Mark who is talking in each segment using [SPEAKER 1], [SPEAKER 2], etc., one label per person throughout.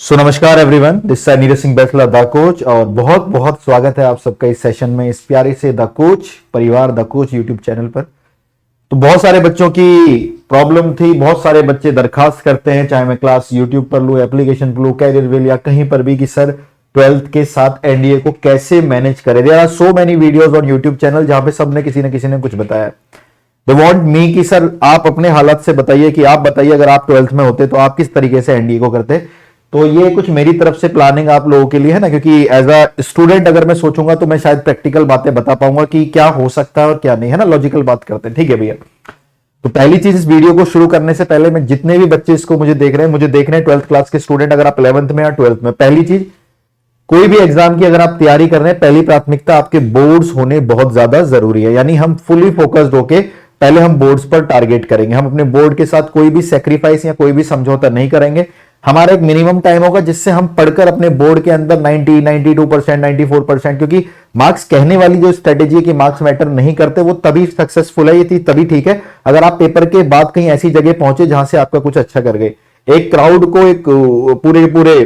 [SPEAKER 1] सो नमस्कार everyone, this है Neeraj Singh Bainsla the coach और बहुत बहुत स्वागत है आप सबका इस सेशन में, इस प्यारे से द कोच परिवार द कोच यूट्यूब चैनल पर। तो बहुत सारे बच्चों की प्रॉब्लम थी, बहुत सारे बच्चे दरखास्त करते हैं, चाहे मैं क्लास यूट्यूब पर लूँ, एप्लीकेशन पर लूँ, कैरियर वेल या कहीं पर भी, कि सर 12th के साथ एनडीए को कैसे मैनेज करें। There are so many videos on YouTube channel जहां पे सबने किसी न किसी ने कुछ बताया। दे वांट मी कि सर आप अपने हालात से बताइए कि आप बताइए अगर आप 12th में होते तो आप किस तरीके से एनडीए को करते। तो ये कुछ मेरी तरफ से प्लानिंग आप लोगों के लिए है ना, क्योंकि एज अ स्टूडेंट अगर मैं सोचूंगा तो मैं शायद प्रैक्टिकल बातें बता पाऊंगा कि क्या हो सकता है और क्या नहीं, है ना, लॉजिकल बात करते हैं। ठीक है भैया, तो पहली चीज, इस वीडियो को शुरू करने से पहले मैं जितने भी बच्चे इसको मुझे देख रहे हैं 12th क्लास के स्टूडेंट, अगर आप 11th में या 12th में, पहली चीज, कोई भी एग्जाम की अगर आप तैयारी कर रहे हैं, पहली प्राथमिकता आपके बोर्ड्स होने बहुत ज्यादा जरूरी है। यानी हम फुली फोकस्ड होके पहले हम बोर्ड्स पर टारगेट करेंगे। हम अपने बोर्ड के साथ कोई भी सेक्रीफाइस या कोई भी समझौता नहीं करेंगे। हमारा एक मिनिमम टाइम होगा जिससे हम पढ़कर अपने बोर्ड के अंदर 90, 92%, 94%, क्योंकि मार्क्स कहने वाली जो स्ट्रेटेजी है कि मार्क्स मैटर नहीं करते, वो तभी सक्सेसफुल है, ये तभी ठीक है अगर आप पेपर के बाद कहीं ऐसी जगह पहुंचे जहां से आपका कुछ अच्छा कर गए। एक क्राउड को, एक पूरे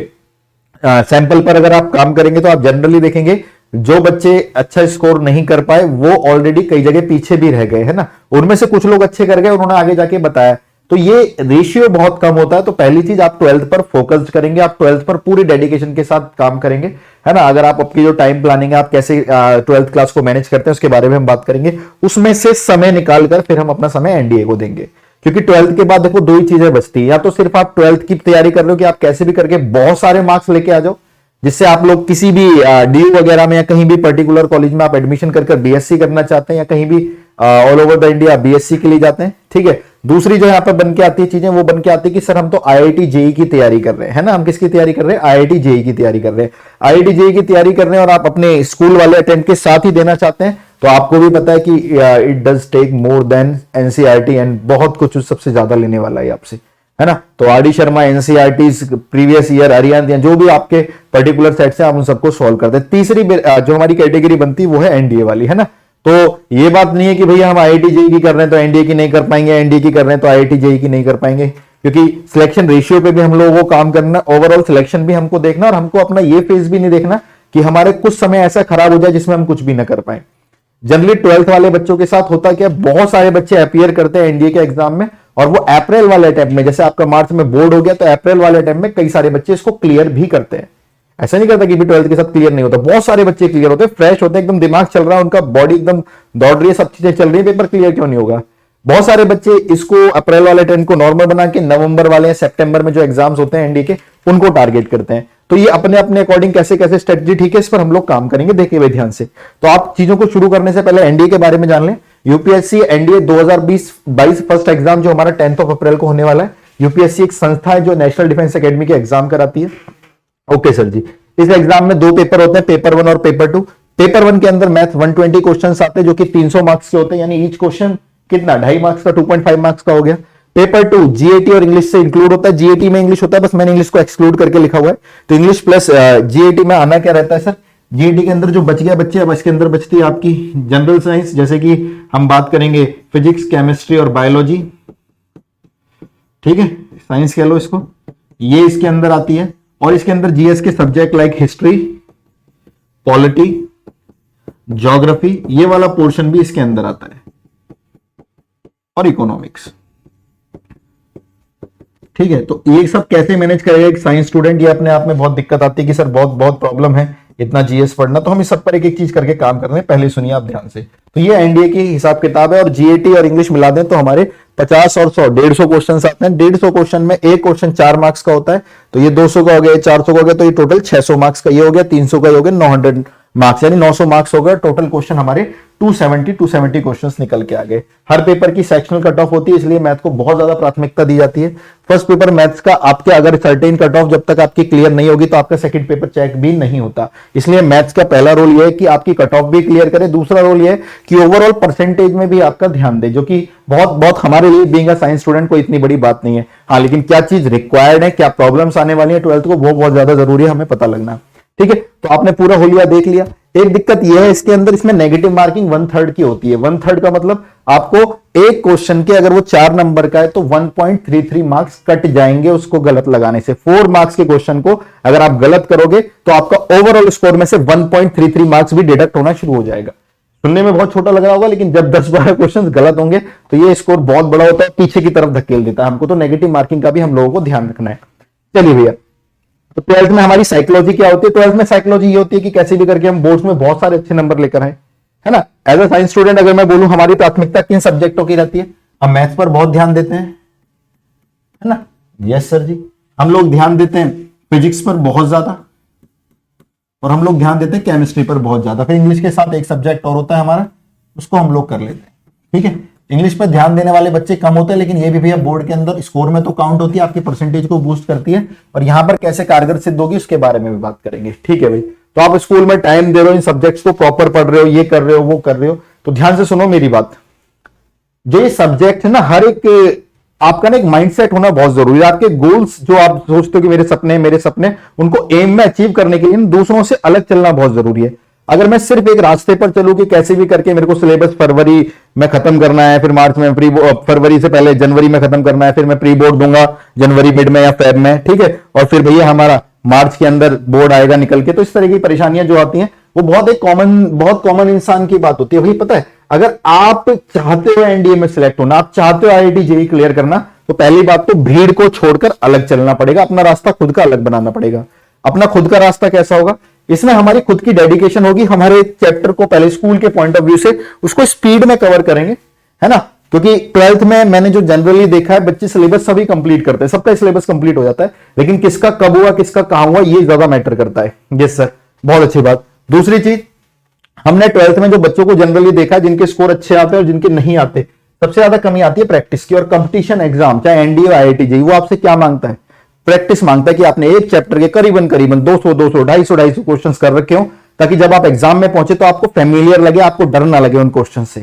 [SPEAKER 1] सैंपल पर अगर आप काम करेंगे तो आप जनरली देखेंगे जो बच्चे अच्छा स्कोर नहीं कर पाए वो ऑलरेडी कई जगह पीछे भी रह गए, है ना। उनमें से कुछ लोग अच्छे कर गए, उन्होंने आगे जाके बताया। तो ये रेशियो बहुत कम होता है। तो पहली चीज, आप 12th पर फोकस करेंगे, आप 12th पर पूरी डेडिकेशन के साथ काम करेंगे, है ना। अगर आप आपकी जो टाइम प्लानिंग है, आप कैसे 12th क्लास को मैनेज करते हैं, उसके बारे में हम बात करेंगे। उसमें से समय निकालकर फिर हम अपना समय एनडीए को देंगे, क्योंकि 12th के बाद देखो दो ही चीजें बचती है। या तो सिर्फ आप 12th की तैयारी कर रहे हो कि आप कैसे भी करके बहुत सारे मार्क्स लेके आ जाओ, जिससे आप लोग किसी भी डीयू वगैरह में या कहीं भी पर्टिकुलर कॉलेज में आप एडमिशन कर बीएससी करना चाहते हैं, या कहीं भी all over the India BSc के लिए जाते हैं। ठीक है, दूसरी जो यहाँ पर बन के आती है चीजें, वो बन के आती है कि सर हम तो आईआईटी जेई की तैयारी कर रहे हैं, है ना। हम किसकी तैयारी कर रहे हैं? आईआईटी जेई की तैयारी कर रहे हैं। आईआईटी जेई की तैयारी कर रहे हैं और आप अपने स्कूल वाले अटेम्प्ट के साथ ही देना चाहते हैं, तो आपको भी पता है कि it does take more than NCERT and बहुत कुछ सबसे ज्यादा लेने वाला है आपसे, है ना। तो R D Sharma, NCERT, previous year, Haryana, जो भी आपके पर्टिकुलर सेट से आप उन सबको सॉल्व करते हैं। तीसरी जो हमारी कैटेगरी बनती है वो है एनडीए वाली, है ना। तो ये बात नहीं है कि भैया हम आईआईटी जेई की कर रहे हैं तो एनडीए की नहीं कर पाएंगे, एनडीए की कर रहे हैं तो आईआईटी जेई की नहीं कर पाएंगे, क्योंकि सिलेक्शन रेशियो पे भी हम लोगों को काम करना, ओवरऑल सिलेक्शन भी हमको देखना, और हमको अपना ये फेज भी नहीं देखना कि हमारे कुछ समय ऐसा खराब हो जाए जिसमें हम कुछ भी ना कर पाए। जनरली 12th वाले बच्चों के साथ होता क्या, बहुत सारे बच्चे अपीयर करते हैं एनडीए के एग्जाम में, और वो अप्रैल वाले अटेम्प्ट में, जैसे आपका मार्च में बोर्ड हो गया तो अप्रैल वाले अटेम्प्ट में कई सारे बच्चे इसको क्लियर भी करते हैं। ऐसा नहीं करता कि भी 12th के साथ क्लियर नहीं होता, बहुत सारे बच्चे क्लियर होते हैं, फ्रेश होते हैं, एकदम दिमाग चल रहा है उनका, बॉडी एकदम दौड़ रही है, सब चीजें चल रही है, पेपर क्लियर क्यों नहीं होगा। बहुत सारे बच्चे इसको अप्रैल वाले अटेम्प्ट को नॉर्मल बना के नवंबर वाले या सितंबर में जो एग्जाम्स होते हैं एनडीए के, उनको टारगेट करते हैं। तो ये अपने अपने अकॉर्डिंग कैसे कैसे स्ट्रेटजी ठीक है, इस पर हम लोग काम करेंगे, देखिए हुए ध्यान से। तो आप चीजों को शुरू करने से पहले एनडीए के बारे में जान लें। यूपीएससी एनडीए 2020-22 फर्स्ट एग्जाम जो हमारा 10th ऑफ अप्रैल को होने वाला है। यूपीएससी एक संस्था है जो नेशनल डिफेंस एकेडमी के एग्जाम कराती है। ओके सर जी, इस एग्जाम में दो पेपर होते हैं, पेपर 1 और पेपर 2। पेपर 1 के अंदर मैथ 120 क्वेश्चंस आते हैं जो कि 300 मार्क्स के होते हैं, यानी ईच क्वेश्चन कितना, 2.5 मार्क्स का, 2.5 मार्क्स का हो गया। पेपर 2 जीएटी और इंग्लिश से इंक्लूड होता है। जीएटी में इंग्लिश होता है, बस मैंने इंग्लिश को एक्सक्लूड करके लिखा हुआ है। तो इंग्लिश प्लस जीएटी में आना क्या रहता है सर, जीएटी के अंदर जो बच गया बच्चे, अब इसके अंदर बचती है आपकी जनरल साइंस, जैसे कि हम बात करेंगे फिजिक्स, केमिस्ट्री और बायोलॉजी। ठीक है, साइंस कह लो इसको, ये इसके अंदर आती है। और इसके अंदर जीएस के subject like history, polity, geography, ये वाला पोर्शन भी इसके अंदर आता है, और इकोनॉमिक्स। ठीक है, तो ये सब कैसे मैनेज करेगा एक साइंस स्टूडेंट, ये अपने आप में बहुत दिक्कत आती है कि सर बहुत बहुत प्रॉब्लम है इतना जीएस पढ़ना। तो हम इस सब पर एक एक चीज करके काम कर रहे हैं, पहले सुनिए आप ध्यान से। तो ये एनडीए की हिसाब किताब है, और जीएटी और इंग्लिश मिला दें तो हमारे 50 और 100 150 क्वेश्चन आते हैं। 150 क्वेश्चन में एक क्वेश्चन 4 मार्क्स का होता है, तो ये 200 का हो गया, 400 का हो गया, तो ये टोटल 600 मार्क्स का ये हो गया, 300 का ये हो गया, 900 मार्क्स, यानी 900 मार्क्स हो गया। टोटल क्वेश्चन हमारे 270 क्वेश्चंस निकल के आ गए। हर पेपर की सेक्शनल कट ऑफ होती है, इसलिए मैथ को बहुत ज्यादा प्राथमिकता दी जाती है। फर्स्ट पेपर मैथ्स का आपके अगर सर्टेन कट ऑफ जब तक आपकी क्लियर नहीं होगी तो आपका सेकंड पेपर चेक भी नहीं होता। इसलिए मैथ्स का पहला रोल यह है कि आपकी कट ऑफ भी क्लियर करे, दूसरा रोल यह है कि ओवरऑल परसेंटेज में भी आपका ध्यान दे, जो कि बहुत बहुत हमारे लिए बीइंग अ साइंस स्टूडेंट को इतनी बड़ी बात नहीं है। हाँ, लेकिन क्या चीज रिक्वायर्ड है, क्या प्रॉब्लम्स आने वाली है 12th को, वो बहुत ज्यादा जरूरी है हमें पता लगना। ठीक है, तो आपने पूरा होलिया देख लिया। एक दिक्कत यह है इसके अंदर, इसमें नेगेटिव मार्किंग 1/3 की होती है। 1/3 का मतलब आपको एक क्वेश्चन के अगर वो 4 नंबर का है तो 1.33 मार्क्स कट जाएंगे उसको गलत लगाने से। 4 मार्क्स के क्वेश्चन को अगर आप गलत करोगे तो आपका ओवरऑल स्कोर में से 1.33 मार्क्स भी डिडक्ट होना शुरू हो जाएगा। सुनने में बहुत छोटा लग रहा होगा, लेकिन जब 10-12 क्वेश्चन गलत होंगे तो ये स्कोर बहुत बड़ा होता है, पीछे की तरफ धकेल देता है हमको। तो नेगेटिव मार्किंग का भी हम लोगों को ध्यान रखना है। चलिए भैया, तो 12th में हमारी साइकोलॉजी क्या होती है? 12th में साइकोलॉजी ये होती है कि कैसे भी करके हम बोर्ड्स में बहुत सारे अच्छे नंबर लेकर आए, है ना। एज अ साइंस स्टूडेंट अगर मैं बोलूं हमारी प्राथमिकता किन सब्जेक्टों की रहती है? हम मैथ्स पर बहुत ध्यान देते हैं, है ना। यस सर जी। हम लोग ध्यान देते हैं फिजिक्स पर बहुत ज्यादा, और हम लोग ध्यान देते हैं केमिस्ट्री पर बहुत ज्यादा। फिर इंग्लिश के साथ एक सब्जेक्ट और होता है हमारा, उसको हम लोग कर लेते हैं, ठीक है। इंग्लिश पर ध्यान देने वाले बच्चे कम होते हैं, लेकिन ये भी भैया बोर्ड के अंदर स्कोर में तो काउंट होती है, आपकी परसेंटेज को बूस्ट करती है, और यहां पर कैसे कारगर सिद्ध होगी उसके बारे में भी बात करेंगे, ठीक है भाई। तो आप स्कूल में टाइम दे रहे हो, इन सब्जेक्ट्स को प्रॉपर पढ़ रहे हो, ये कर रहे हो, वो कर रहे हो, तो ध्यान से सुनो मेरी बात। जो ये सब्जेक्ट है ना, हर एक आपका ना एक माइंडसेट होना बहुत जरूरी है। आपके गोल्स जो आप सोचते हो कि मेरे सपने, उनको एम में अचीव करने के लिए दूसरों से अलग चलना बहुत जरूरी है। अगर मैं सिर्फ एक रास्ते पर चलूं कि कैसे भी करके मेरे को सिलेबस फरवरी में खत्म करना है, फिर मार्च में फरवरी से पहले जनवरी में खत्म करना है, फिर मैं प्री बोर्ड दूंगा जनवरी मिड में या फेब में, ठीक है, और फिर भैया हमारा मार्च के अंदर बोर्ड आएगा निकल के, तो इस तरह की परेशानियां जो आती हैं वो बहुत कॉमन इंसान की बात होती है। भाई पता है, अगर आप चाहते हो एनडीए में सिलेक्ट होना, आप चाहते हो आईआईटी जेईई क्लियर करना, तो पहली बात तो भीड़ को छोड़कर अलग चलना पड़ेगा, अपना रास्ता खुद का अलग बनाना पड़ेगा। अपना खुद का रास्ता कैसा होगा? इसमें हमारी खुद की डेडिकेशन होगी। हमारे चैप्टर को पहले स्कूल के पॉइंट ऑफ व्यू से उसको स्पीड में कवर करेंगे, है ना। क्योंकि 12th में मैंने जो जनरली देखा है, बच्चे सिलेबस सभी कंप्लीट करते हैं, सबका सिलेबस कंप्लीट हो जाता है, लेकिन किसका कब हुआ, किसका कहां हुआ, ये ज्यादा मैटर करता है। यस सर, बहुत अच्छी बात। दूसरी चीज, हमने 12th में जो बच्चों को जनरली देखा है, जिनके स्कोर अच्छे आते हैं और जिनके नहीं आते, सबसे ज्यादा कमी आती है प्रैक्टिस की। और कंपटीशन एग्जाम चाहे एनडीए आईआईटी जेईई, वो आपसे क्या मांगता है? प्रैक्टिस मांगता है कि आपने एक चैप्टर के करीबन 200 250 क्वेश्चंस कर रखे हो, ताकि जब आप एग्जाम में पहुंचे तो आपको फेमिलियर लगे, आपको डर ना लगे उन क्वेश्चन से,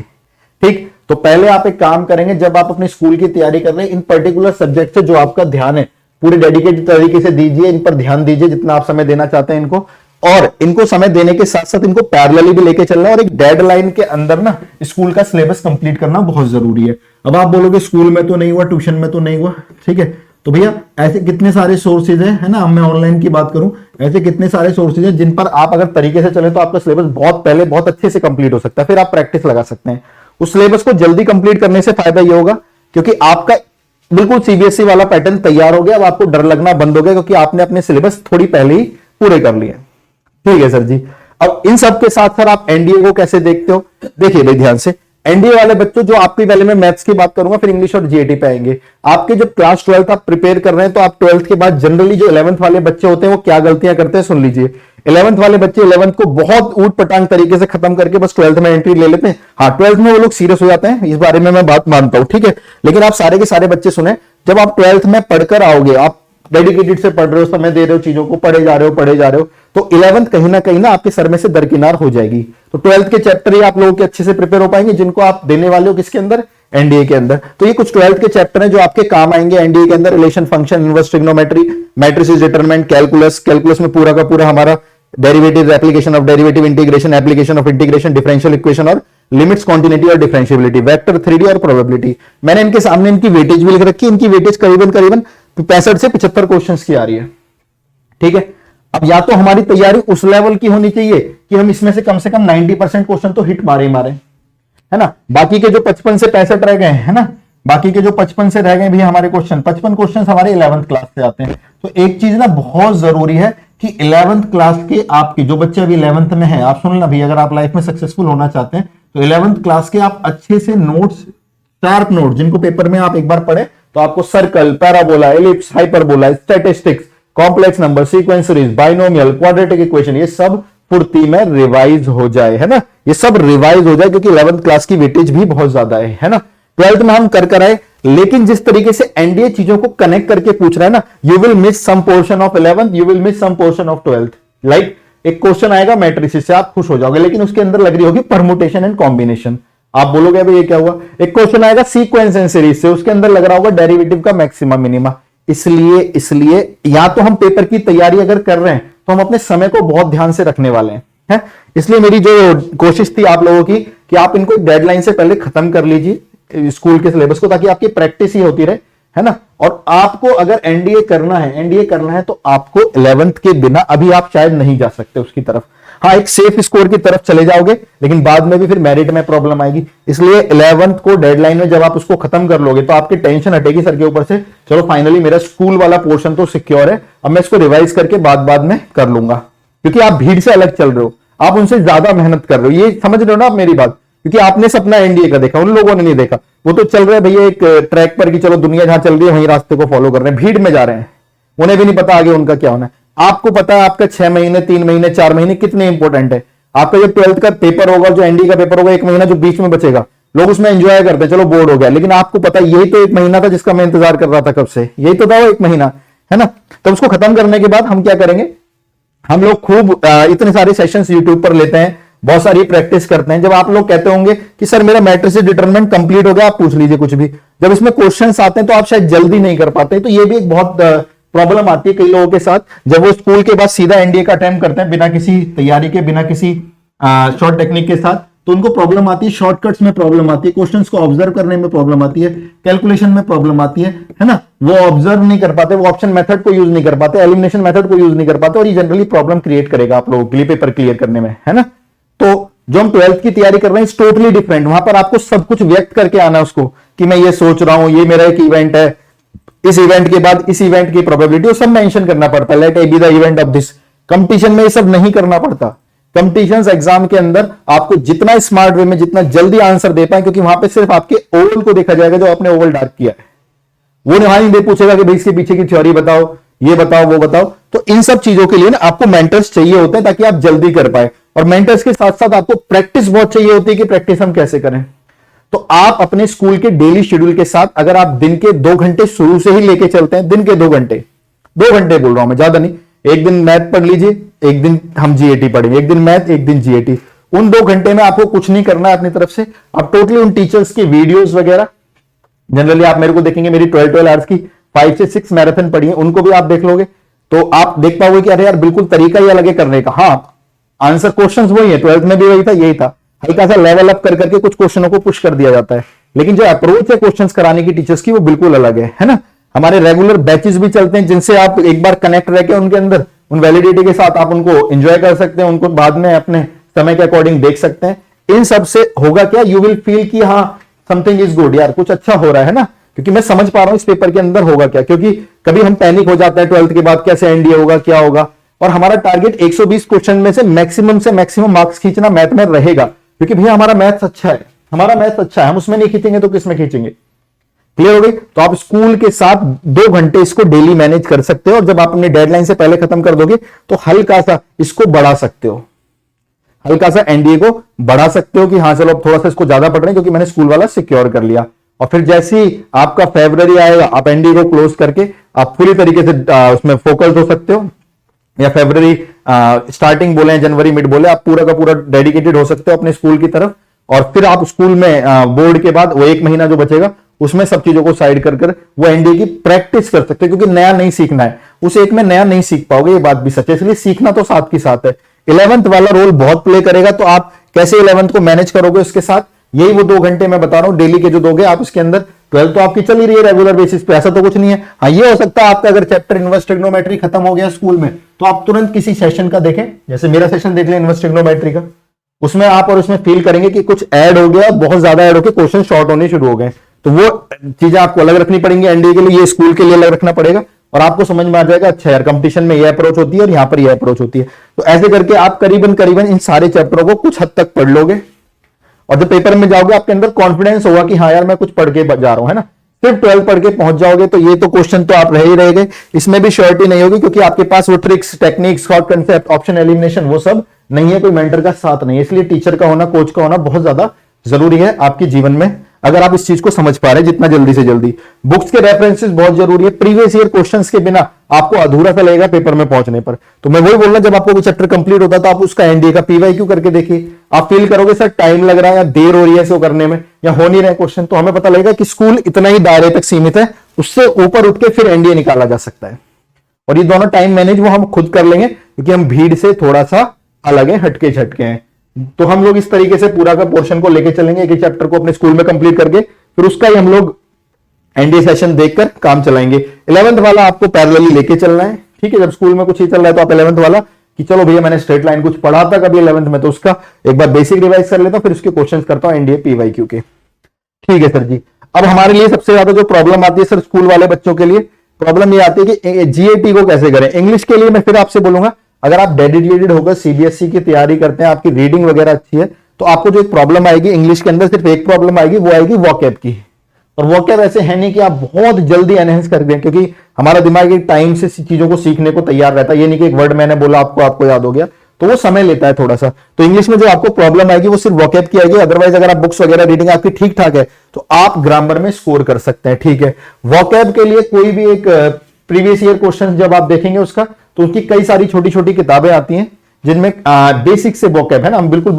[SPEAKER 1] ठीक। तो पहले आप एक काम करेंगे, जब आप अपने स्कूल की तैयारी कर रहे हैं, इन पर्टिकुलर सब्जेक्ट से जो आपका ध्यान है पूरे डेडिकेटेड तरीके से दीजिए, इन पर ध्यान दीजिए जितना आप समय देना चाहते हैं इनको, और इनको समय देने के साथ साथ इनको पैरेलली भी लेके चलना है, और एक डेडलाइन के अंदर ना स्कूल का सिलेबस कंप्लीट करना बहुत जरूरी है। अब आप बोलोगे स्कूल में तो नहीं हुआ, ट्यूशन में तो नहीं हुआ, ठीक है, तो भैया ऐसे कितने सारे सोर्सेज हैं, है ना। मैं ऑनलाइन की बात करूं, ऐसे कितने सारे सोर्सेज हैं जिन पर आप अगर तरीके से चले तो आपका सिलेबस बहुत पहले बहुत अच्छे से कंप्लीट हो सकता है, फिर आप प्रैक्टिस लगा सकते हैं। उस सिलेबस को जल्दी कंप्लीट करने से फायदा यह होगा क्योंकि आपका बिल्कुल सीबीएसई वाला पैटर्न तैयार हो गया। अब आपको डर लगना बंद हो गया, क्योंकि आपने अपने सिलेबस थोड़ी पहले ही पूरे कर लिए, ठीक है सर जी। अब इन सब के साथ सर आप एनडीए को कैसे देखते हो? देखिए भाई ध्यान से, एनडीए वाले बच्चों, जो आपकी पहले मैं मैथ्स की बात करूंगा, फिर इंग्लिश और जीएटी पे आएंगे। आपके जब क्लास 12th आप प्रिपेयर कर रहे हैं, तो आप 12th के बाद जनरली जो 11th वाले बच्चे होते हैं वो क्या गलतियां करते हैं, सुन लीजिए। 11th वाले बच्चे 11th को बहुत ऊट पटांग तरीके से खत्म करके बस 12th में एंट्री ले लेते हैं। हाँ, 12th में वो लोग सीरियस हो जाते हैं, इस बारे में मैं बात मानता हूं, ठीक है। लेकिन आप सारे के सारे बच्चे सुने, जब आप 12th में पढ़कर आओगे, आप डेडिकेटेड से पढ़ रहे हो, समय दे रहे हो, चीजों को पढ़े जा रहे हो, तो 11th कहीं ना आपके सर में से दरकिनार हो जाएगी। तो 12th के चैप्टर ही आप लोगों के अच्छे से प्रिपेयर हो पाएंगे, जिनको आप देने वाले हो किसके अंदर, एनडीए के अंदर। तो ये कुछ 12th के चैप्टर हैं जो आपके काम आएंगे एनडीए के अंदर। Relation, function, inverse trigonometry, matrices determinant, calculus में पूरा का पूरा हमारा derivative, application of derivative, integration, application of integration, differential equation और लिमिट्स, क्वांटिटी और डिफरेंशियबिलिटी, वेक्टर, 3D और प्रोबेबिलिटी। मैंने इनके सामने इनकी वेटेज भी लिख रखी है। इनकी वेटेज करीबन 65 से 75 क्वेश्चंस की आ रही है, ठीक है। अब या तो हमारी तैयारी उस लेवल की होनी चाहिए कि हम इसमें से कम 90% क्वेश्चन तो हिट मारे ही मारे, है ना। बाकी के जो 55 से 65 रह गए, है ना, बाकी के जो 55 से रह गए भी हमारे क्वेश्चन, 55 क्वेश्चन हमारे 11th क्लास से आते हैं। तो एक चीज ना बहुत जरूरी है कि 11th क्लास के आपके जो बच्चे अभी 11th में हैं, आप सुन लेना भाई, अगर आप लाइफ में सक्सेसफुल होना चाहते हैं तो 11th क्लास के आप अच्छे से नोट्स, शार्प नोट, जिनको पेपर में आप एक बार पढ़े तो आपको circle, parabola, ellipse, hyperbola, statistics, complex number, sequence series, binomial, quadratic equation, ये सब फुर्ती में रिवाइज हो जाए, है ना। ये सब रिवाइज हो जाए क्योंकि 11th क्लास की वेटेज भी बहुत ज्यादा है ना। 12th में हम कर आए, लेकिन जिस तरीके से एनडीए चीजों को कनेक्ट करके पूछ रहा है ना, you will miss some portion of 11th, you will miss some portion of 12th। Like एक क्वेश्चन आएगा मैट्रिसेस से, आप खुश हो जाओगे, लेकिन उसके अंदर लग रही होगी परमुटेशन एंड कॉम्बिनेशन, आप बोलोगे भाई ये क्या हुआ। एक क्वेश्चन आएगा सीक्वेंस एंड सीरीज से, उसके अंदर लग रहा होगा डेरिवेटिव का मैक्सिमम मिनिमा। इसलिए या तो हम पेपर की तैयारी अगर कर रहे हैं तो हम अपने समय को बहुत ध्यान से रखने वाले हैं। इसलिए मेरी जो कोशिश थी आप लोगों की कि आप इनको डेडलाइन से पहले खत्म कर लीजिए, स्कूल के सिलेबस को, ताकि आपकी प्रैक्टिस ही होती रहे, है ना। और आपको अगर एनडीए करना है तो आपको 11th के बिना अभी आप शायद नहीं जा सकते उसकी तरफ। हाँ, एक सेफ स्कोर की तरफ चले जाओगे, लेकिन बाद में भी फिर मेरिट में प्रॉब्लम आएगी। इसलिए 11th को डेडलाइन में जब आप उसको खत्म कर लोगे तो आपकी टेंशन हटेगी सर के ऊपर से, चलो फाइनली मेरा स्कूल वाला पोर्शन तो सिक्योर है, अब मैं इसको रिवाइज करके बाद में कर लूंगा। क्योंकि आप भीड़ से अलग चल रहे हो, आप उनसे ज्यादा मेहनत कर रहे हो, ये समझ रहे हो ना आप मेरी बात। क्योंकि आपने सपना एनडीए का देखा, उन लोगों ने नहीं देखा। वो तो चल रहे हैं भैया एक ट्रैक पर कि चलो दुनिया जहां चल रही है वहीं रास्ते को फॉलो कर रहे हैं, भीड़ में जा रहे हैं, उन्हें भी नहीं पता आगे उनका क्या होना है। आपको पता है आपका 6 महीने, 3 महीने, 4 महीने कितने इंपॉर्टेंट है। आपका जो 12th का पेपर होगा, जो एनडीए का पेपर होगा, 1 महीना जो बीच में बचेगा, लोग उसमें एंजॉय करते हैं, चलो बोर्ड हो गया, लेकिन आपको पता है यही तो 1 महीना था जिसका मैं इंतजार कर रहा था कब से, यही तो था वो 1 महीना, है ना। तो उसको खत्म करने के बाद हम क्या करेंगे, हम लोग खूब इतने सारे सेशंस यूट्यूब पर लेते हैं, बहुत सारी प्रैक्टिस करते हैं। जब आप लोग कहते होंगे कि सर मेरा मैट्रिक्स डिटरमिनेंट कंप्लीट हो गया, आप पूछ लीजिए कुछ भी, जब इसमें क्वेश्चंस आते हैं तो आप शायद जल्दी नहीं कर पाते। तो ये भी एक बहुत प्रॉब्लम आती है कई लोगों के साथ, जब वो स्कूल के बाद सीधा एनडीए का अटेम्प्ट करते हैं बिना किसी तैयारी के, बिना किसी शॉर्ट टेक्निक के साथ, तो उनको प्रॉब्लम आती है, शॉर्टकट्स में प्रॉब्लम आती है, क्वेश्चंस को ऑब्जर्व करने में प्रॉब्लम आती है, कैलकुलेशन में प्रॉब्लम आती है ना। वो ऑब्जर्व नहीं कर पाते, वो ऑप्शन मेथड को यूज नहीं कर पाते, एलिमिनेशन मेथड को यूज नहीं कर पाते, और ये जनरली प्रॉब्लम क्रिएट करेगा आप लोगों के लिए पेपर क्लियर करने में, है ना। तो जो हम 12th की तैयारी कर रहे हैं टोटली डिफरेंट, वहां पर आपको सब कुछ व्यक्त करके आना है उसको, कि मैं ये सोच रहा हूं, ये मेरा एक इवेंट है, इस इवेंट के बाद इस इवेंट की प्रोबेबिलिटी सब मेंशन करना पड़ता है, let a b the event of this. Competition में ये सब नहीं करना पड़ता। कंपटीशन एग्जाम के अंदर आपको जितना स्मार्ट वे में, जितना जल्दी आंसर दे पाए, क्योंकि वहां पे सिर्फ आपके ओवल को देखा जाएगा, जो आपने ओवल डार्क किया है। वो नहीं दे पूछेगा कि भाई इसके पीछे की थ्योरी बताओ, ये बताओ, वो बताओ। तो इन सब चीजों के लिए ना आपको मेंटर्स चाहिए होते हैं, ताकि आप जल्दी कर पाए। और मेंटर्स के साथ साथ आपको प्रैक्टिस बहुत चाहिए होती है, कि प्रैक्टिस हम कैसे करें। तो आप अपने स्कूल के डेली शेड्यूल के साथ, अगर आप दिन के 2 घंटे शुरू से ही लेके चलते हैं, दिन के 2 घंटे, 2 घंटे बोल रहा हूं मैं, ज्यादा नहीं, एक दिन मैथ पढ़ लीजिए, एक दिन हम जीएटी पढ़ेंगे, एक दिन मैथ, एक दिन जीएटी। उन 2 घंटे में आपको कुछ नहीं करना है अपनी तरफ से, आप टोटली उन टीचर्स की वीडियोस वगैरह, जनरली आप मेरे को देखेंगे, मेरी 12 आवर्स की 5 से 6 मैराथन पढ़ी है, उनको भी आप देख लोगे तो आप देख पाओगे कि अरे यार बिल्कुल तरीका ही अलग है करने का। हाँ, आंसर क्वेश्चंस वही है, 12th में भी वही था, यही था, हल्का सा लेवल अप कर करके कुछ क्वेश्चनों को पुश कर दिया जाता है, लेकिन जो अप्रोच है क्वेश्चंस कराने की टीचर्स की, वो बिल्कुल अलग है ना। हमारे रेगुलर बैचेस भी चलते हैं, जिनसे आप एक बार कनेक्ट रह के उनके अंदर उन वैलिडिटी के साथ आप उनको एंजॉय कर सकते हैं, उनको बाद में अपने समय के अकॉर्डिंग देख सकते हैं। इन सब से होगा क्या, यू विल फील कि हाँ समथिंग इज गुड, यार कुछ अच्छा हो रहा है ना, क्योंकि मैं समझ पा रहा हूं इस पेपर के अंदर होगा क्या। क्योंकि कभी हम पैनिक हो जाते हैं 12th के बाद, कैसे एनडीए होगा, क्या होगा, और हमारा टारगेट 120 क्वेश्चन में से मैक्सिमम मार्क्स खींचना मैथ में रहेगा, क्योंकि भैया हमारा मैथ्स अच्छा है, हमारा मैथ्स अच्छा है, हम उसमें नहीं खींचेंगे तो किसमें खींचेंगे। क्लियर हो गई। तो आप स्कूल के साथ 2 घंटे इसको डेली मैनेज कर सकते हो, और जब आप अपने डेडलाइन से पहले खत्म कर दोगे तो हल्का सा इसको बढ़ा सकते हो, हल्का सा एनडीए को बढ़ा सकते हो, कि हाँ चलो अब थोड़ा सा इसको ज्यादा पढ़ रहे हैं क्योंकि मैंने स्कूल वाला सिक्योर कर लिया। और फिर जैसे ही आपका फरवरी आएगा, आप एनडीए को क्लोज करके आप पूरी तरीके से उसमें फोकस हो सकते हो, या फरवरी स्टार्टिंग बोले, जनवरी मिड बोले, आप पूरा का पूरा डेडिकेटेड हो सकते हो अपने स्कूल की तरफ। और फिर आप स्कूल में बोर्ड के बाद वो 1 महीना जो बचेगा, उसमें सब चीजों को साइड कर वो एनडीए की प्रैक्टिस कर सकते हो, क्योंकि नया नहीं सीखना है, उस एक में नया नहीं सीख पाओगे, ये बात भी सच है। इसलिए सीखना तो साथ की साथ है। 11th वाला रोल बहुत प्ले करेगा, तो आप कैसे 11th को मैनेज करोगे उसके साथ, यही वो 2 घंटे मैं बता रहा हूं डेली के जो दोगे आप इसके अंदर। 12th तो आपकी चल ही रही है रेगुलर बेसिस पे, ऐसा तो कुछ नहीं है। हाँ, ये हो सकता है आपका अगर चैप्टर इनवर्स ट्रिग्नोमेट्री खत्म हो गया स्कूल में, तो आप तुरंत किसी सेशन का देखें, जैसे मेरा सेशन देख लें इनवर्स ट्रिग्नोमेट्री का, उसमें आप और उसमें फील करेंगे कि कुछ ऐड हो गया, बहुत ज्यादा ऐड होकर क्वेश्चन शॉर्ट होने शुरू हो गए। तो वो चीजें आपको अलग रखनी पड़ेंगी एनडीए के लिए, ये स्कूल के लिए अलग रखना पड़ेगा, और आपको समझ में आ जाएगा अच्छा यार कंपटीशन में ये अप्रोच होती है और यहां पर ये अप्रोच होती है। तो ऐसे करके आप करीबन इन सारे चैप्टरों को कुछ हद तक पढ़ लोगे, और जब पेपर में जाओगे आपके अंदर कॉन्फिडेंस होगा कि हाँ यार मैं कुछ पढ़ के जा रहा हूं, है ना। सिर्फ 12 पढ़ के पहुंच जाओगे तो ये तो क्वेश्चन तो आप रह ही रहेंगे, इसमें भी श्योरिटी नहीं होगी, क्योंकि आपके पास वो tricks, techniques, short concept, option elimination वो सब नहीं है, कोई मेंटर का साथ नहीं है। इसलिए टीचर का होना, कोच का होना बहुत ज्यादा जरूरी है आपके जीवन में, अगर आप इस चीज को समझ पा रहे हैं जितना जल्दी से जल्दी। बुक्स के रेफरेंसेस बहुत जरूरी है, प्रीवियस ईयर क्वेश्चंस के बिना आपको अधूरा सा लगेगा पेपर में पहुंचने पर। तो मैं वही बोल रहा, जब आपको कोई चैप्टर कंप्लीट होता है तो आप उसका एनडीए का पीवाईक्यू करके देखिए, आप फील करोगे सर टाइम लग रहा है या देर हो रही है इसको करने में, या हो नहीं रहे क्वेश्चन, तो हमें पता लगेगा कि स्कूल इतना ही दायरे तक सीमित है, उससे ऊपर उठ के फिर एनडीए निकाला जा सकता है। और ये दोनों टाइम मैनेज वो हम खुद कर लेंगे, क्योंकि हम भीड़ से थोड़ा सा अलग है, हटके झटके हैं। तो हम लोग इस तरीके से पूरा का पोर्शन को लेके चलेंगे, एक चैप्टर को अपने स्कूल में कंप्लीट करके फिर उसका ही हम लोग एनडीए सेशन देखकर काम चलाएंगे। 11th वाला आपको पैरेलली लेके चलना है, ठीक है। जब स्कूल में कुछ ही चल रहा है तो आप 11th वाला कि चलो भैया मैंने स्ट्रेट लाइन कुछ पढ़ा था कभी 11th में, तो उसका एक बार बेसिक रिवाइज कर लेता हूं, फिर उसके क्वेश्चंस करता हूं एनडीए पीवाईक्यू के। ठीक है सर जी। अब हमारे लिए सबसे ज्यादा जो प्रॉब्लम आती है सर स्कूल वाले बच्चों के लिए, प्रॉब्लम ये आती है कि जीएटी को कैसे करें। इंग्लिश के लिए मैं फिर आपसे बोलूंगा, अगर आप डेडिकेटेड होकर सीबीएसई की तैयारी करते हैं, आपकी रीडिंग वगैरह अच्छी है, तो आपको जो एक प्रॉब्लम आएगी इंग्लिश के अंदर, सिर्फ एक प्रॉब्लम आएगी, वो आएगी वॉकैब की। और वॉकैब ऐसे है नहीं कि आप बहुत जल्दी एनहेंस कर दें, क्योंकि हमारा दिमाग एक टाइम से चीजों को सीखने को तैयार रहता है। ये नहीं कि एक वर्ड मैंने बोला आपको याद हो गया, तो वो समय लेता है थोड़ा सा। तो इंग्लिश में जो आपको प्रॉब्लम आएगी वो सिर्फ वॉकैब की आएगी। अदरवाइज अगर आप बुक्स वगैरह रीडिंग आपकी ठीक ठाक है तो आप ग्रामर में स्कोर कर सकते हैं, ठीक है। वॉकैब के लिए कोई भी एक प्रीवियस ईयर क्वेश्चन जब आप देखेंगे उसका, तो उसकी कई सारी छोटी छोटी किताबें आती हैं जिनमें बेसिक से वॉकैब है ना। हम बिल्कुल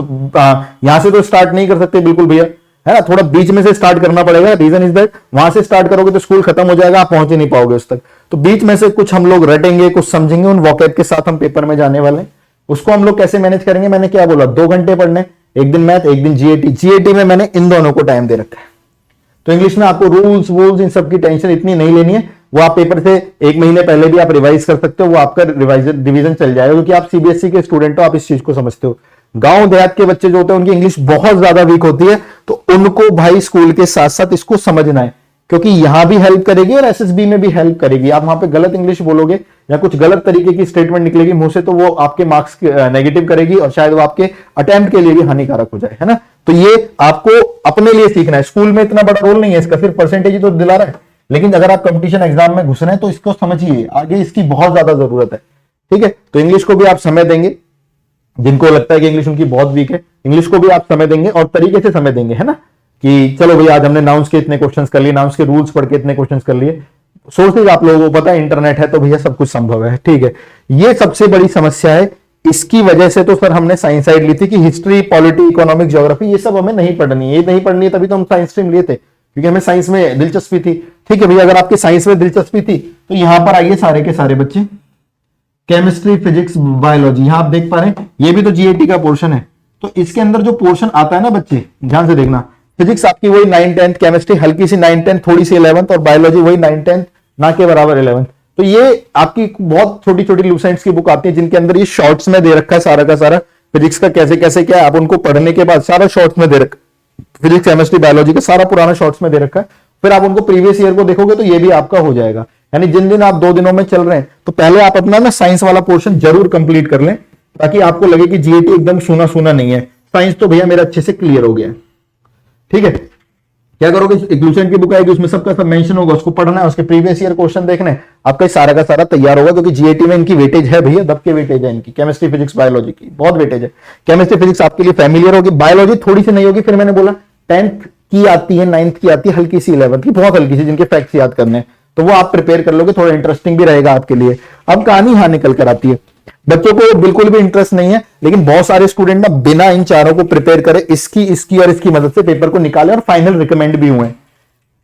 [SPEAKER 1] यहां से तो स्टार्ट नहीं कर सकते बिल्कुल भैया, है ना, थोड़ा बीच में से स्टार्ट करना पड़ेगा। रीजन इज दैट वहां से स्टार्ट करोगे तो स्कूल खत्म हो जाएगा, आप पहुंच ही नहीं पाओगे उस तक। तो बीच में से कुछ हम लोग रटेंगे, कुछ समझेंगे, उन वॉकैब के साथ हम पेपर में जाने वाले हैं। उसको हम लोग कैसे मैनेज करेंगे, मैंने क्या बोला, 2 घंटे पढ़ने, एक दिन मैथ एक दिन जीएटी। जीएटी में मैंने इन दोनों को टाइम दे रखा है। तो इंग्लिश में आपको रूल्स वूल्स इन सब की टेंशन इतनी नहीं लेनी है, वो आप पेपर से 1 महीने पहले भी आप रिवाइज कर सकते हो, वो आपका रिवीजन चल जाएगा, क्योंकि आप सीबीएसई के स्टूडेंट हो, आप इस चीज को समझते हो। गांव देहात के बच्चे जो होते हैं उनकी इंग्लिश बहुत ज्यादा वीक होती है, तो उनको भाई स्कूल के साथ साथ इसको समझना है, क्योंकि यहां भी हेल्प करेगी और एसएसबी में भी हेल्प करेगी। आप वहां पे गलत इंग्लिश बोलोगे या कुछ गलत तरीके की स्टेटमेंट निकलेगी मुंह से, तो वो आपके मार्क्स नेगेटिव करेगी और शायद वो आपके अटेम्प्ट के लिए भी हानिकारक हो जाए, है ना। तो ये आपको अपने लिए सीखना है। स्कूल में इतना बड़ा रोल नहीं है इसका, सिर्फ परसेंटेज ही तो दिला रहा है, लेकिन अगर आप कंपटीशन एग्जाम में घुस रहे हैं तो इसको समझिए, आगे इसकी बहुत ज्यादा जरूरत है, ठीक है। तो इंग्लिश को भी आप समय देंगे, जिनको लगता है कि इंग्लिश उनकी बहुत वीक है, इंग्लिश को भी आप समय देंगे और तरीके से समय देंगे, है ना, कि चलो भैया आज हमने नाउंस के इतने क्वेश्चंस कर लिए, नाउंस के रूल्स पढ़ के इतने क्वेश्चंस कर लिए। सोर्सेज आप लोगों को पता है, इंटरनेट है, तो भैया सब कुछ संभव है, ठीक है। ये सबसे बड़ी समस्या है। इसकी वजह से तो सर हमने साइंस साइड ली थी कि हिस्ट्री, पॉलिटी, इकोनॉमिक्स, ज्योग्राफी ये सब हमें नहीं पढ़नी है। ये नहीं पढ़नी है तभी तो हम साइंस स्ट्रीम लिए थे, क्योंकि हमें साइंस में दिलचस्पी थी, ठीक है भैया। अगर आपकी साइंस में दिलचस्पी थी तो यहां पर आइए सारे के सारे बच्चे, केमिस्ट्री, फिजिक्स, बायोलॉजी, यहां आप देख पा रहे हैं ये भी तो जीएटी का पोर्शन है। तो इसके अंदर जो पोर्शन आता है ना बच्चे, ध्यान से देखना, फिजिक्स आपकी वही 9th 10th, केमिस्ट्री हल्की सी 9th 10th, थोड़ी सी 11th, और बायोलॉजी वही 9th 10th, ना के बराबर 11th। तो ये आपकी बहुत छोटी छोटी लूसेंट्स की बुक आती है जिनके अंदर ये शॉर्ट्स में दे रखा है सारा का सारा, फिजिक्स का कैसे कैसे क्या है, आप उनको पढ़ने के बाद सारा शॉर्ट्स में दे रखा है। फिजिक्स, केमिस्ट्री, बायोलॉजी का सारा पुराना शॉर्ट्स में दे रखा है। फिर आप उनको प्रीवियस ईयर को देखोगे तो ये भी आपका हो जाएगा। यानी जिन दिन आप 2 दिनों में चल रहे हैं तो पहले आप अपना ना साइंस वाला पोर्शन जरूर कंप्लीट कर लें, ताकि आपको लगे कि जीएटी एकदम सुना सुना नहीं है। साइंस तो भैया मेरा अच्छे से क्लियर हो गया है, ठीक है। क्या करोगे, एक लूसेंट की बुक आएगी, उसमें सबका सब मेंशन होगा, उसको पढ़ना है, उसके प्रीवियस ईयर क्वेश्चन देखने हैं, आपका सारा का सारा तैयार होगा। क्योंकि जीएटी में इनकी वेटेज है भैया, दब के वेटेज है इनकी, केमिस्ट्री, फिजिक्स, बायोलॉजी की बहुत वेटेज है। केमिस्ट्री, फिजिक्स आपके लिए फैमिलियर होगी, बायोलॉजी थोड़ी सी नहीं होगी। फिर मैंने बोला 10th की आती है, 9th की आती है, हल्की सी 11th की, बहुत हल्की सी, जिनके फैक्ट्स याद करने हैं, तो वो आप प्रिपेयर कर लोगे, थोड़ा इंटरेस्टिंग भी रहेगा आपके लिए। अब कहानी यहां निकल कर आती है, बच्चों को बिल्कुल भी इंटरेस्ट नहीं है, लेकिन बहुत सारे स्टूडेंट ना बिना इन चारों को प्रिपेयर करे इसकी इसकी और इसकी मदद से पेपर को निकाले और फाइनल रिकमेंड भी हुए।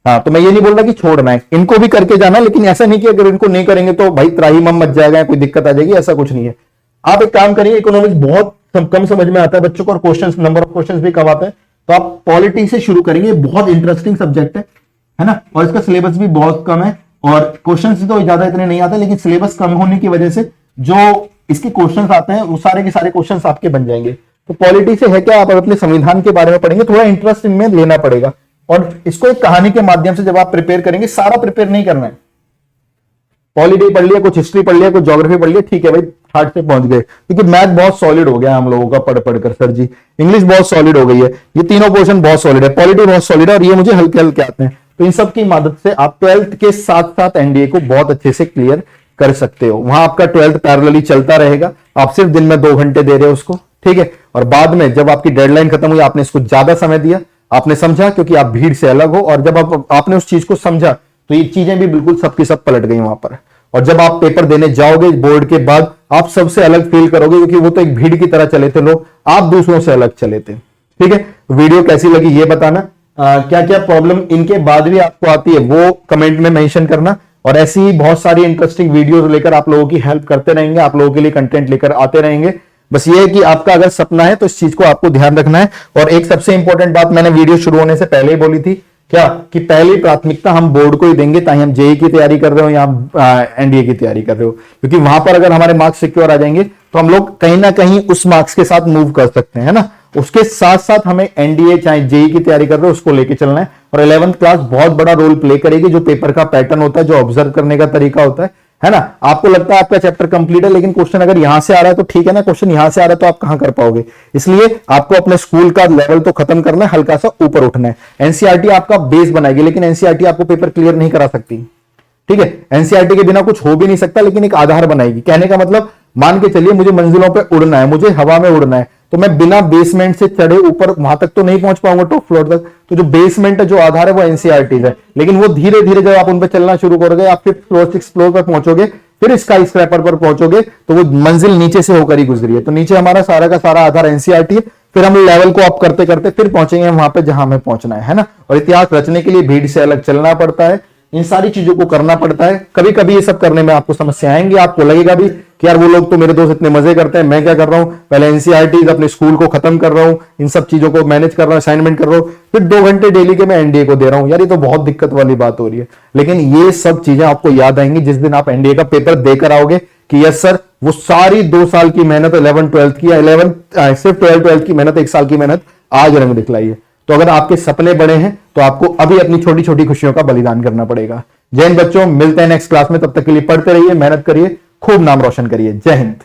[SPEAKER 1] हाँ, तो मैं ये नहीं बोल रहा कि छोड़ना है, इनको भी करके जाना, लेकिन ऐसा नहीं कि अगर इनको नहीं करेंगे तो भाई त्राही मम मच जाएगा, कोई दिक्कत आ जाएगी, ऐसा कुछ नहीं है। आप एक काम करिए, इकोनॉमिक्स बहुत कम समझ में आता है बच्चों को और क्वेश्चंस, नंबर ऑफ क्वेश्चंस भी कम आते हैं, तो आप पॉलिटी से शुरू करेंगे, बहुत इंटरेस्टिंग सब्जेक्ट है ना, और इसका सिलेबस भी बहुत कम है और क्वेश्चंस तो ज्यादा इतने नहीं आते, लेकिन सिलेबस कम होने की वजह से जो इसके क्वेश्चंस आते हैं वो सारे के सारे क्वेश्चंस आपके बन जाएंगे। तो पॉलिटी से है क्या, आप अपने संविधान के बारे में पढ़ेंगे, थोड़ा इंटरेस्ट इनमें लेना पड़ेगा, और इसको एक कहानी के माध्यम से जब आप प्रिपेयर करेंगे, सारा प्रिपेयर नहीं करना है। पॉलिटी पढ़ लिया, कुछ हिस्ट्री पढ़ लिया, कुछ ज्योग्राफी पढ़ लिया, ठीक है भाई, हार्ट से पहुंच गए, क्योंकि मैथ बहुत सॉलिड हो गया हम लोगों का पढ़ पढ़कर सर जी। इंग्लिश बहुत सॉलिड हो गई है, ये तीनों पोर्शन बहुत सॉलिड है, पॉलिटी बहुत सॉलिड है, और ये मुझे हल्के हल्के आते हैं। तो इन सब की मदद से आप 12th के साथ साथ एनडीए को बहुत अच्छे से क्लियर कर सकते हो। वहां आपका 12th पैरेलली चलता रहेगा, आप सिर्फ दिन में 2 घंटे दे रहे हो उसको, ठीक है। और बाद में जब आपकी डेडलाइन खत्म हुई, आपने इसको ज्यादा समय दिया, आपने समझा, क्योंकि आप भीड़ से अलग हो, और जब आपने उस चीज को समझा तो ये चीजें भी बिल्कुल सबकी सब पलट गई वहां पर। और जब आप पेपर देने जाओगे बोर्ड के बाद, आप सबसे अलग फील करोगे, क्योंकि वो तो एक भीड़ की तरह चले थे लोग, आप दूसरों से अलग चले थे, ठीक है। वीडियो कैसी लगी ये बताना, क्या क्या प्रॉब्लम इनके बाद भी आपको आती है वो कमेंट में मेंशन करना, और ऐसी ही बहुत सारी इंटरेस्टिंग वीडियोस लेकर आप लोगों की हेल्प करते रहेंगे, आप लोगों के लिए कंटेंट लेकर आते रहेंगे। बस ये है कि आपका अगर सपना है तो इस चीज को आपको ध्यान रखना है। और एक सबसे इंपॉर्टेंट बात मैंने वीडियो शुरू होने से पहले ही बोली थी क्या कि पहली प्राथमिकता हम बोर्ड को ही देंगे, चाहे हम जेई की तैयारी कर रहे हो या एनडीए की तैयारी कर रहे हो, क्योंकि वहां पर अगर हमारे मार्क्स सिक्योर आ जाएंगे तो हम लोग कहीं ना कहीं उस मार्क्स के साथ मूव कर सकते हैं, है ना। उसके साथ साथ हमें एनडीए चाहे जेई की तैयारी कर रहे हो उसको लेके चलना है। और 11th क्लास बहुत बड़ा रोल प्ले करेगी, जो पेपर का पैटर्न होता है, जो ऑब्जर्व करने का तरीका होता है ना। आपको लगता है आपका चैप्टर कंप्लीट है, लेकिन क्वेश्चन अगर यहां से आ रहा है तो ठीक है ना, क्वेश्चन यहां से आ रहा है तो आप कहां कर पाओगे। इसलिए आपको अपने स्कूल का लेवल तो खत्म करना है, हल्का सा ऊपर उठना है। एनसीईआरटी आपका बेस बनाएगी, लेकिन एनसीईआरटी आपको पेपर क्लियर नहीं करा सकती, ठीक है। एनसीईआरटी के बिना कुछ हो भी नहीं सकता, लेकिन एक आधार बनाएगी। कहने का मतलब, मान के चलिए मुझे मंजिलों पे उड़ना है, मुझे हवा में उड़ना है, तो मैं बिना बेसमेंट से चढ़े ऊपर वहां तक तो नहीं पहुंच पाऊंगा, टॉप फ्लोर तक। तो जो बेसमेंट है, जो आधार है, वो एनसीईआरटी है। लेकिन वो धीरे धीरे जब आप उन पर चलना शुरू करोगे, आप 5th फ्लोर 6th फ्लोर पर पहुंचोगे, फिर स्काई स्क्रैपर पर पहुंचोगे, तो वो मंजिल नीचे से होकर ही गुजरी है। तो नीचे हमारा सारा का सारा आधार एनसीईआरटी है। फिर हम लेवल को अप करते करते फिर पहुंचेंगे वहां पे जहां हमें पहुंचना है ना। और इतिहास रचने के लिए भीड़ से अलग चलना पड़ता है, इन सारी चीजों को करना पड़ता है। कभी कभी ये सब करने में आपको समस्या आएंगी, आपको लगेगा भी कि यार वो लोग तो मेरे दोस्त इतने मजे करते हैं, मैं क्या कर रहा हूं, पहले एनसीईआरटी अपने स्कूल को खत्म कर रहा हूं, इन सब चीजों को मैनेज कर रहा हूं, असाइनमेंट कर रहा हूं, फिर 2 घंटे डेली के मैं एनडीए को दे रहा हूं। यार ये तो बहुत दिक्कत वाली बात हो रही है। लेकिन ये सब चीजें आपको याद आएंगी जिस दिन आप एनडीए का पेपर देकर आओगे कि यस सर, वो सारी 2 साल की मेहनत, 11th 12th की, 11th सिर्फ 12th की मेहनत, 1 साल की मेहनत आज रंग दिखलाई है। तो अगर आपके सपने बड़े हैं तो आपको अभी अपनी छोटी छोटी खुशियों का बलिदान करना पड़ेगा। जय हिंद बच्चों, मिलते हैं नेक्स्ट क्लास में। तब तक के लिए पढ़ते रहिए, मेहनत करिए, खूब नाम रोशन करिए। जय हिंद।